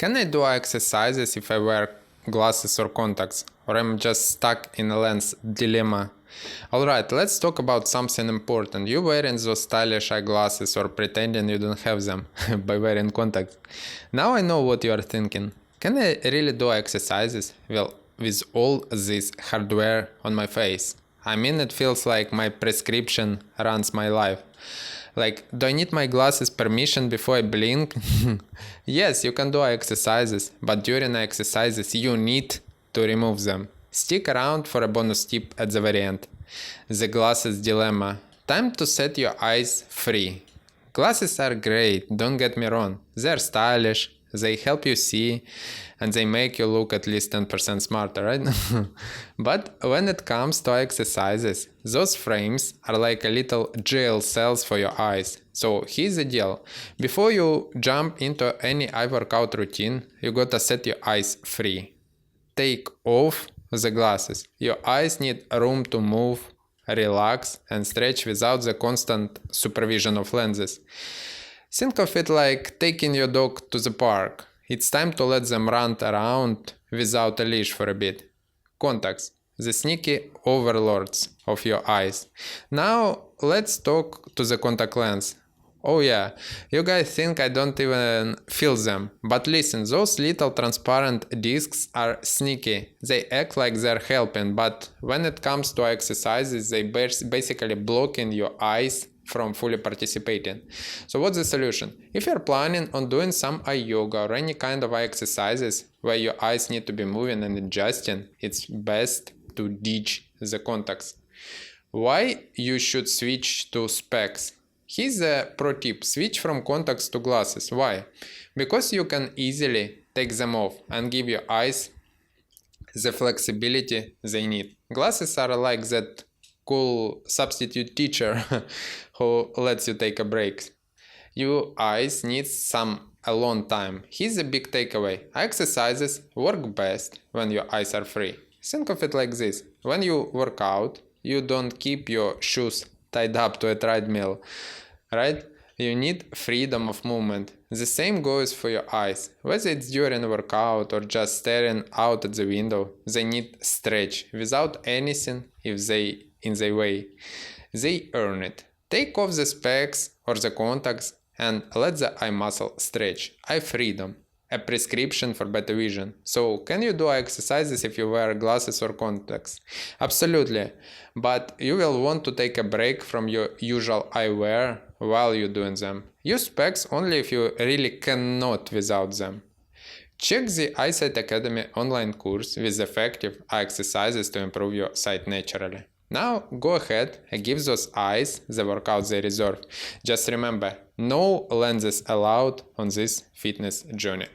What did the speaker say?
Can I do exercises if I wear glasses or contacts, or I'm just stuck in a lens dilemma? Alright, let's talk about something important. You wearing those stylish eyeglasses or pretending you don't have them by wearing contacts. Now I know what you are thinking. Can I really do exercises with all this hardware on my face? I mean, it feels like my prescription runs my life. Like, do I need my glasses permission before I blink? Yes, you can do exercises, but during exercises you need to remove them. Stick around for a bonus tip at the very end. The glasses dilemma. Time to set your eyes free. Glasses are great, don't get me wrong. They're stylish, they help you see, and they make you look at least 10% smarter, right? But when it comes to exercises, those frames are like a little jail cells for your eyes. So here's the deal. Before you jump into any eye workout routine, you gotta set your eyes free. Take off the glasses. Your eyes need room to move, relax, and stretch without the constant supervision of lenses. Think of it like taking your dog to the park. It's time to let them run around without a leash for a bit. Contacts, the sneaky overlords of your eyes. Now let's talk to the contact lens. Oh yeah, you guys think I don't even feel them. But listen, those little transparent discs are sneaky. They act like they're helping, but when it comes to exercises, they basically blocking your eyes from fully participating. So what's the solution? If you're planning on doing some eye yoga or any kind of eye exercises where your eyes need to be moving and adjusting, it's best to ditch the contacts. Why you should switch to specs? Here's a pro tip. Switch from contacts to glasses. Why? Because you can easily take them off and give your eyes the flexibility they need. Glasses are like that cool substitute teacher who lets you take a break. Your eyes need some alone time. Here's a big takeaway. Exercises work best when your eyes are free. Think of it like this. When you work out, you don't keep your shoes tied up to a treadmill, right? You need freedom of movement. The same goes for your eyes. Whether it's during a workout or just staring out at the window, they need stretch without anything in their way. They earn it. Take off the specs or the contacts and let the eye muscle stretch. Eye freedom, a prescription for better vision. So, can you do exercises if you wear glasses or contacts? Absolutely, but you will want to take a break from your usual eyewear while you're doing them. Use specs only if you really cannot without them. Check the Eyesight Academy online course with effective eye exercises to improve your sight naturally. Now go ahead and give those eyes the workout they deserve. Just remember, no lenses allowed on this fitness journey.